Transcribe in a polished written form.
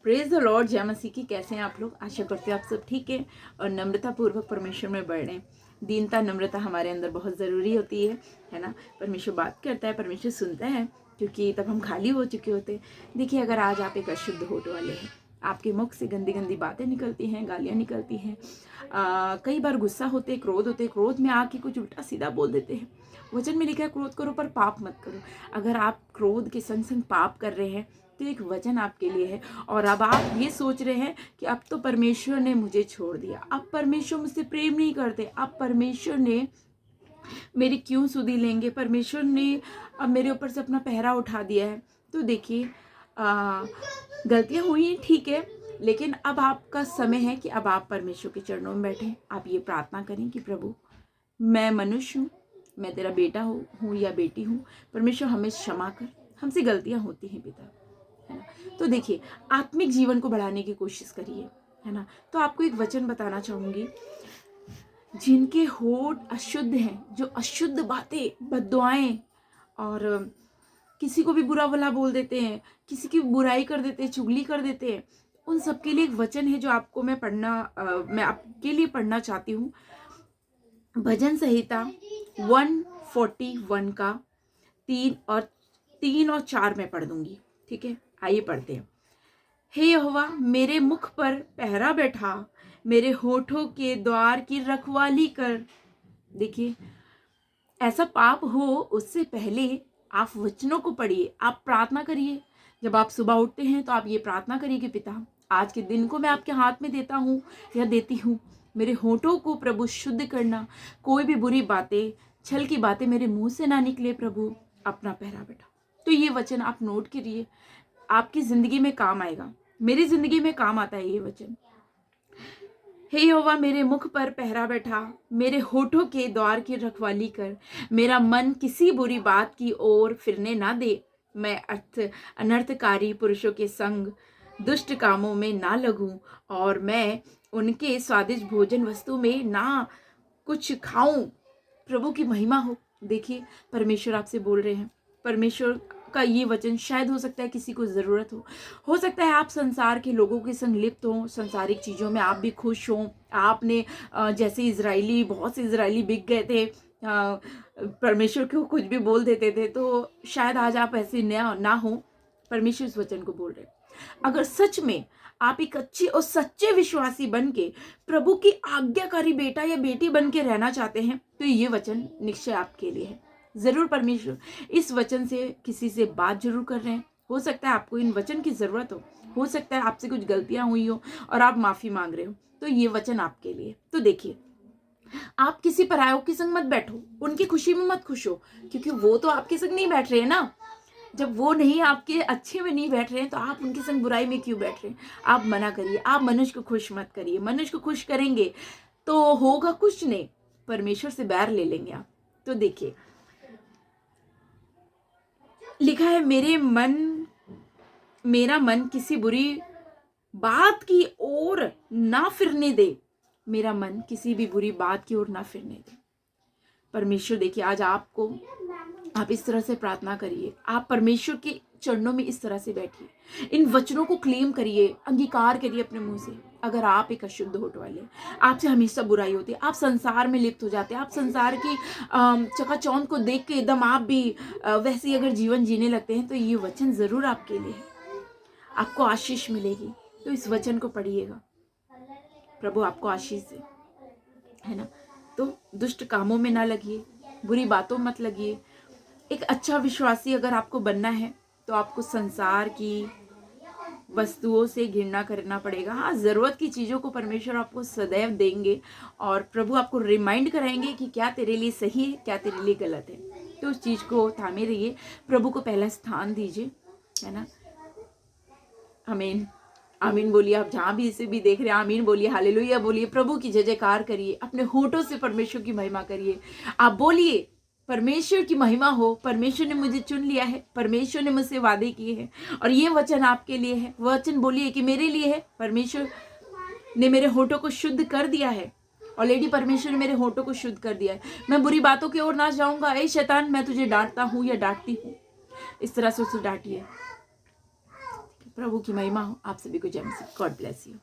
Praise the Lord, जय मसीह की। कैसे हैं आप लोग? आशा करते हैं आप सब ठीक है और नम्रता पूर्वक परमेश्वर में बढ़ रहे हैं। दीनता नम्रता हमारे अंदर बहुत ज़रूरी होती है ना। परमेश्वर बात करता है, परमेश्वर सुनता है, क्योंकि तब हम खाली हो चुके होते हैं। देखिए, अगर आज आप एक अशुद्ध होठ वाले हैं, आपके मुख से गंदी गंदी बातें निकलती हैं, गालियाँ निकलती हैं, कई बार गुस्सा होते, क्रोध होते, क्रोध में आके कुछ उल्टा सीधा बोल देते हैं। वचन में लिखा है, क्रोध करो पर पाप मत करो। अगर आप क्रोध के संग संग पाप कर रहे हैं तो एक वचन आपके लिए है। और अब आप ये सोच रहे हैं कि अब तो परमेश्वर ने मुझे छोड़ दिया, अब परमेश्वर मुझसे प्रेम नहीं करते, अब परमेश्वर ने मेरी क्यों सुधि लेंगे, परमेश्वर ने अब मेरे ऊपर से अपना पहरा उठा दिया है। तो देखिए, गलतियां हुई हैं, ठीक है, लेकिन अब आपका समय है कि अब आप परमेश्वर के चरणों में बैठें। आप ये प्रार्थना करें कि प्रभु, मैं मनुष्य हूँ, मैं तेरा बेटा हूँ या बेटी हूँ, परमेश्वर हमें क्षमा कर, हमसे गलतियां होती हैं पिता, है ना। तो देखिए, आत्मिक जीवन को बढ़ाने की कोशिश करिए, है ना। तो आपको एक वचन बताना चाहूंगी, जिनके होठ अशुद्ध हैं, जो अशुद्ध बातें, बद्दुआएं और किसी को भी बुरा भला बोल देते हैं, किसी की बुराई कर देते हैं, चुगली कर देते हैं, उन सबके लिए एक वचन है जो आपको मैं आपके लिए पढ़ना चाहती हूँ। भजन संहिता 141 का 3 और 4 में पढ़ दूंगी, ठीक है। आइए पढ़ते हैं। हे यहोवा, मेरे मुख पर पहरा बैठा, मेरे होठों के द्वार की रखवाली कर। देखिए, ऐसा पाप हो उससे पहले आप वचनों को पढ़िए, आप प्रार्थना करिए। जब आप सुबह उठते हैं तो आप ये प्रार्थना करिए कि पिता, आज के दिन को मैं आपके हाथ में देता हूँ या देती हूँ। मेरे होठों को प्रभु शुद्ध करना, कोई भी बुरी बातें, छल की बातें मेरे मुंह से ना निकले प्रभु, अपना पहरा बैठा। तो ये वचन आप नोट करिए, आपकी जिंदगी में काम आएगा। मेरी जिंदगी में काम आता है ये वचन। हे यहोवा, मेरे मुख पर पहरा बैठा, मेरे होठों के द्वार की रखवाली कर। मेरा मन किसी बुरी बात की ओर फिरने ना दे। मैं अनर्थकारी पुरुषों के संग दुष्ट कामों में ना लगूं, और मैं उनके स्वादिष्ट भोजन वस्तु में ना कुछ खाऊं। प्रभु की महिमा हो। देखिए, परमेश्वर आपसे बोल रहे हैं। परमेश्वर का ये वचन शायद हो सकता है किसी को ज़रूरत हो सकता है आप संसार के लोगों के संग लिप्त हो, संसारिक चीज़ों में आप भी खुश हो। आपने जैसे इजरायली, बहुत से इजरायली बिक गए थे, परमेश्वर को कुछ भी बोल देते थे, तो शायद आज आप ऐसे ना हो। परमेश्वर इस वचन को बोल रहे हैं, अगर सच में आप एक अच्छे और सच्चे विश्वासी बन के प्रभु की आज्ञाकारी बेटा या बेटी बन के रहना चाहते हैं, तो ये वचन निश्चय आपके लिए है। जरूर परमेश्वर इस वचन से किसी से बात जरूर कर रहे हैं। हो सकता है आपको इन वचन की जरूरत हो सकता है आपसे कुछ गलतियां हुई हो और आप माफी मांग रहे हो, तो ये वचन आपके लिए। तो देखिए, आप किसी परायों के संग मत बैठो, उनकी खुशी में मत खुश हो, क्योंकि वो तो आपके संग नहीं बैठ रहे हैं ना। जब वो नहीं, आपके अच्छे में नहीं बैठ रहे हैं, तो आप उनके संग बुराई में क्यों बैठ रहे हैं? आप मना करिए, आप मनुष्य को खुश मत करिए। मनुष्य को खुश करेंगे तो होगा कुछ नहीं, परमेश्वर से बैर ले लेंगे आप। तो देखिए, लिखा है, मेरा मन किसी बुरी बात की ओर ना फिरने दे। मेरा मन किसी भी बुरी बात की ओर ना फिरने दे। परमेश्वर, देखिए, आज आप इस तरह से प्रार्थना करिए, आप परमेश्वर के चरणों में इस तरह से बैठिए, इन वचनों को क्लेम करिए, अंगीकार करिए अपने मुंह से। अगर आप एक अशुद्ध होठ वाले, आपसे हमेशा बुराई होती है, आप संसार में लिप्त हो जाते हैं, आप संसार की चकाचौंध को देख के एकदम आप भी वैसे ही अगर जीवन जीने लगते हैं, तो ये वचन जरूर आपके लिए है, आपको आशीष मिलेगी। तो इस वचन को पढ़िएगा, प्रभु आपको आशीष दे, है ना। तो दुष्ट कामों में ना लगिए, बुरी बातों मत लगिए। एक अच्छा विश्वासी अगर आपको बनना है, तो आपको संसार की वस्तुओं से घृणा करना पड़ेगा। हाँ, जरूरत की चीजों को परमेश्वर आपको सदैव देंगे, और प्रभु आपको रिमाइंड कराएंगे कि क्या तेरे लिए सही है, क्या तेरे लिए गलत है। तो उस चीज को थामे रहिए, प्रभु को पहला स्थान दीजिए, है ना। आमीन, आमीन बोलिए। आप जहां भी इसे भी देख रहे हैं, आमीन बोलिए, हालेलुया बोलिए, प्रभु की जय जयकार करिए, अपने होठों से परमेश्वर की महिमा करिए। आप बोलिए, परमेश्वर की महिमा हो, परमेश्वर ने मुझे चुन लिया है, परमेश्वर ने मुझसे वादे किए हैं, और ये वचन आपके लिए है। वचन बोलिए कि मेरे लिए है, परमेश्वर ने मेरे होठों को शुद्ध कर दिया है। ऑलरेडी परमेश्वर ने मेरे होठों को शुद्ध कर दिया है। मैं बुरी बातों की ओर ना जाऊंगा। ए शैतान, मैं तुझे डांटता हूँ या डांटती हूँ, इस तरह से उसे डांटिए। प्रभु की महिमा हो। आप सभी को जय मसीह। God bless you.